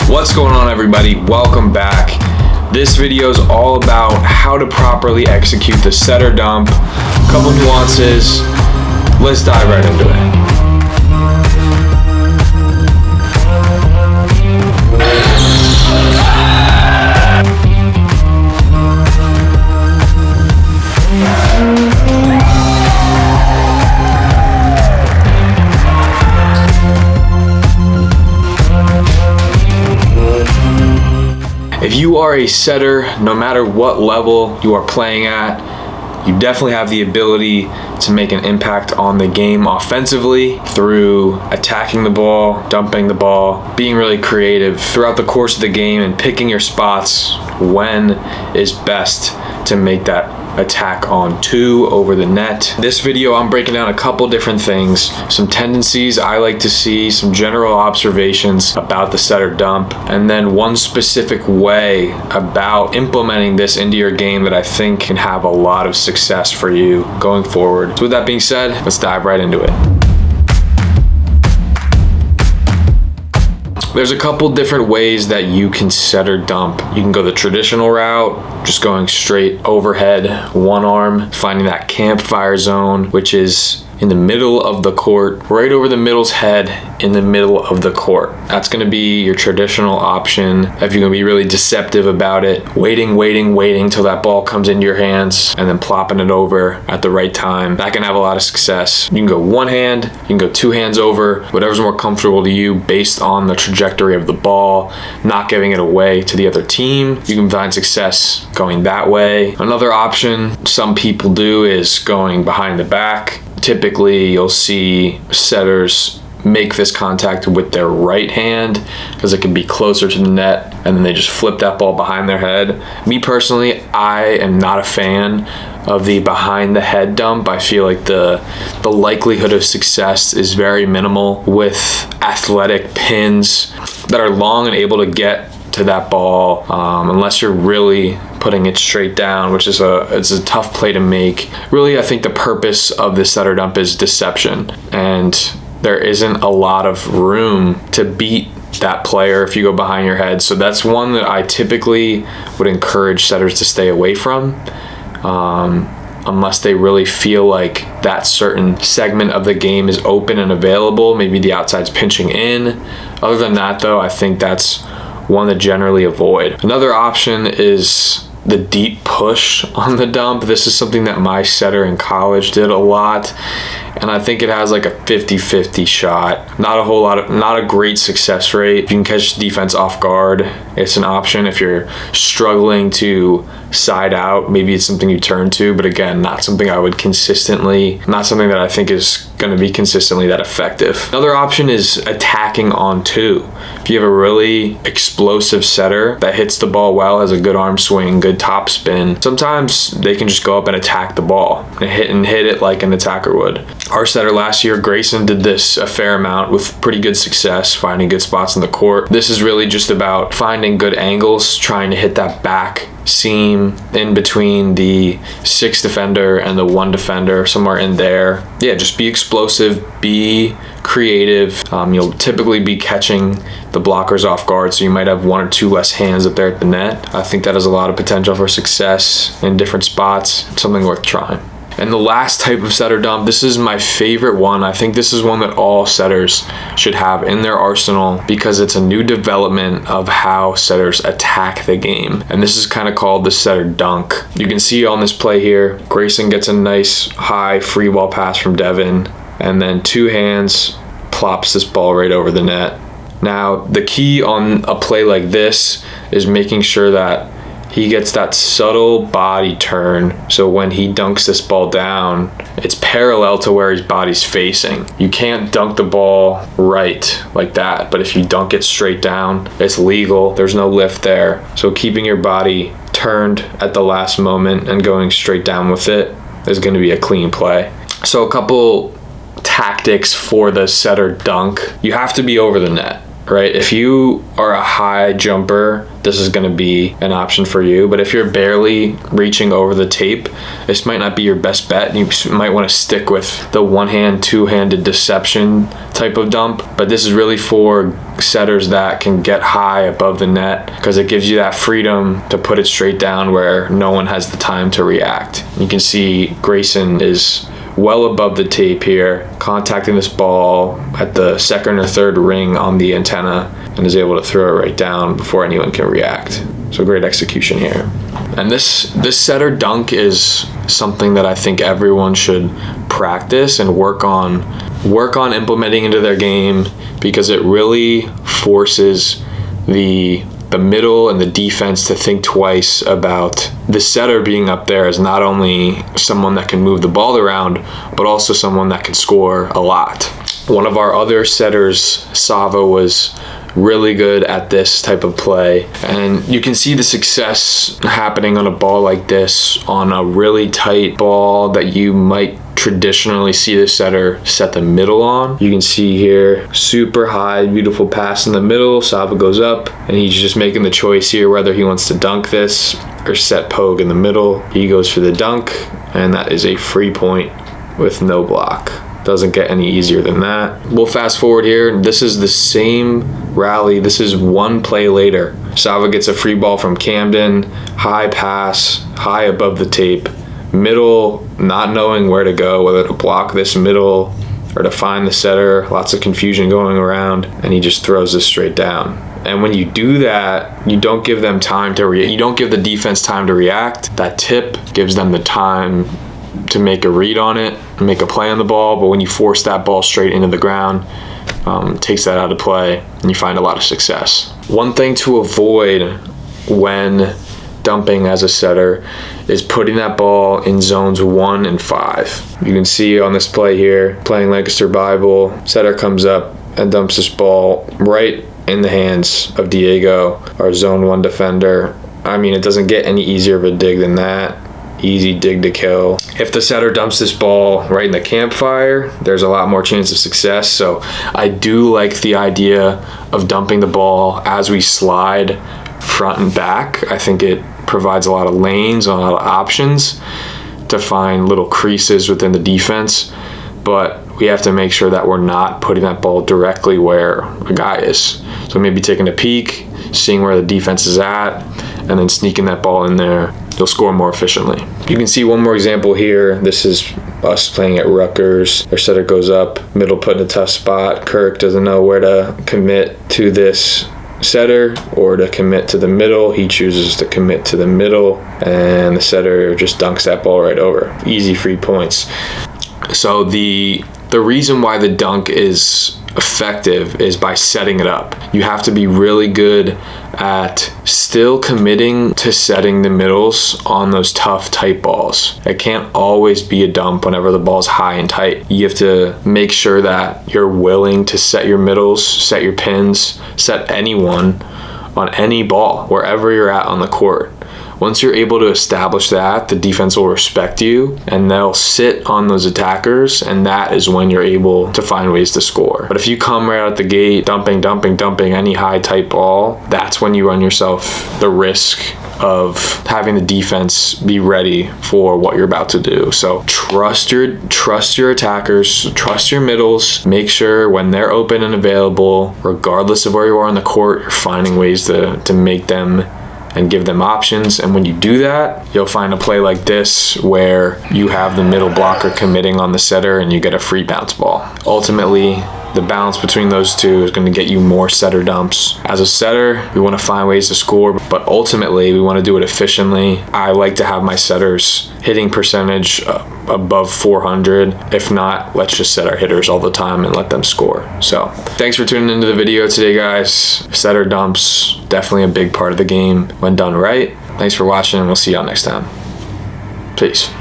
What's going on, everybody? Welcome back. This video is all about how to properly execute the setter dump. A couple nuances. Let's dive right into it. If you are a setter, no matter what level you are playing at, you definitely have the ability to make an impact on the game offensively through attacking the ball, dumping the ball, being really creative throughout the course of the game and picking your spots when is best to make that attack on two over the net. This video, I'm breaking down a couple different things, some tendencies I like to see, some general observations about the setter dump, and then one specific way about implementing this into your game that I think can have a lot of success for you going forward. So with that being said, let's dive right into it. There's a couple different ways that you can setter dump. You can go the traditional route, just going straight overhead, one arm, finding that campfire zone, which is in the middle of the court, right over the middle's head in the middle of the court. That's gonna be your traditional option. If you're gonna be really deceptive about it, waiting till that ball comes into your hands and then plopping it over at the right time. That can have a lot of success. You can go one hand, you can go two hands over, whatever's more comfortable to you based on the trajectory of the ball, not giving it away to the other team. You can find success going that way. Another option some people do is going behind the back. Typically, you'll see setters make this contact with their right hand because it can be closer to the net, and then they just flip that ball behind their head. Me personally, I am not a fan of the behind the head dump. I feel like the likelihood of success is very minimal with athletic pins that are long and able to get to that ball, unless you're really putting it straight down, which is it's a tough play to make. Really, I think the purpose of this setter dump is deception, and there isn't a lot of room to beat that player if you go behind your head. So that's one that I typically would encourage setters to stay away from, unless they really feel like that certain segment of the game is open and available. Maybe the outside's pinching in. Other than that, though, I think that's one to generally avoid. Another option is the deep push on the dump. This is something that my setter in college did a lot, and I think it has like a 50-50 shot. Not a great success rate. If you can catch defense off guard, it's an option. If you're struggling to side out, maybe it's something you turn to, but again, not something I would not something that I think is going to be consistently that effective. Another option is attacking on two. If you have a really explosive setter that hits the ball well, has a good arm swing, good top spin, sometimes they can just go up and attack the ball and hit it like an attacker would. Our setter last year, Grayson, did this a fair amount with pretty good success, finding good spots in the court. This is really just about finding good angles, trying to hit that back seam in between the 6 defender and the 1 defender, somewhere in there. Yeah, just be explosive, be creative. You'll typically be catching the blockers off guard, so you might have 1 or 2 less hands up there at the net. I think that has a lot of potential for success in different spots. It's something worth trying. And the last type of setter dump, this is my favorite one. I think this is one that all setters should have in their arsenal because it's a new development of how setters attack the game. And this is kind of called the setter dunk. You can see on this play here, Grayson gets a nice high free ball pass from Devin, and then 2 hands plops this ball right over the net. Now, the key on a play like this is making sure that he gets that subtle body turn, so when he dunks this ball down, it's parallel to where his body's facing. You can't dunk the ball right like that, but if you dunk it straight down, it's legal. There's no lift there. So keeping your body turned at the last moment and going straight down with it is going to be a clean play. So a couple tactics for the setter dunk. You have to be over the net, right? If you are a high jumper, this is going to be an option for you. But if you're barely reaching over the tape, this might not be your best bet. You might want to stick with the one-hand, two-handed deception type of dump. But this is really for setters that can get high above the net, because it gives you that freedom to put it straight down where no one has the time to react. You can see Grayson is well above the tape here, contacting this ball at the second or third ring on the antenna, and is able to throw it right down before anyone can react. So great execution here. And this setter dunk is something that I think everyone should practice and work on implementing into their game, because it really forces the middle and the defense to think twice about the setter being up there as not only someone that can move the ball around, but also someone that can score a lot. One of our other setters, Sava, was really good at this type of play, and you can see the success happening on a ball like this, on a really tight ball that you might traditionally see the setter set the middle on. You can see here, super high, beautiful pass in the middle. Sava goes up, and he's just making the choice here whether he wants to dunk this or set pogue in the middle. He goes for the dunk, and that is a free point with no block. Doesn't get any easier than that. We'll fast forward here. This is the same rally. This is one play later. Sava gets a free ball from Camden, high pass, high above the tape, middle, not knowing where to go, whether to block this middle or to find the setter. Lots of confusion going around, and he just throws this straight down. And when you do that, you don't give them time to react. You don't give the defense time to react. That tip gives them the time to make a read on it, make a play on the ball. But when you force that ball straight into the ground, takes that out of play, and you find a lot of success. One thing to avoid when dumping as a setter is putting that ball in zones 1 and 5. You can see on this play here, playing Lancaster Bible, setter comes up and dumps this ball right in the hands of Diego, our zone 1 defender. I mean, it doesn't get any easier of a dig than that. Easy dig to kill. If the setter dumps this ball right in the campfire, there's a lot more chance of success. So I do like the idea of dumping the ball as we slide front and back. I think it provides a lot of lanes, a lot of options to find little creases within the defense, but we have to make sure that we're not putting that ball directly where a guy is. So maybe taking a peek, seeing where the defense is at, and then sneaking that ball in there. You'll score more efficiently. You can see one more example here. This is us playing at Rutgers. Their setter goes up, middle put in a tough spot. Kirk doesn't know where to commit to this setter or to commit to the middle. He chooses to commit to the middle, and the setter just dunks that ball right over. Easy free points. So the reason why the dunk is effective is by setting it up. You have to be really good at still committing to setting the middles on those tough, tight balls. It can't always be a dump whenever the ball's high and tight. You have to make sure that you're willing to set your middles, set your pins, set anyone on any ball, wherever you're at on the court. Once you're able to establish that, the defense will respect you and they'll sit on those attackers, and that is when you're able to find ways to score. But if you come right out the gate, dumping any high tight ball, that's when you run yourself the risk of having the defense be ready for what you're about to do. So trust your attackers, trust your middles, make sure when they're open and available, regardless of where you are on the court, you're finding ways to make them and give them options. And when you do that, you'll find a play like this where you have the middle blocker committing on the setter and you get a free bounce ball. Ultimately, the balance between those two is going to get you more setter dumps. As a setter, we want to find ways to score, but ultimately we want to do it efficiently. I like to have my setters hitting percentage above 400. If not, let's just set our hitters all the time and let them score. So thanks for tuning into the video today, guys. Setter dumps, definitely a big part of the game when done right. Thanks for watching, and we'll see y'all next time. Peace.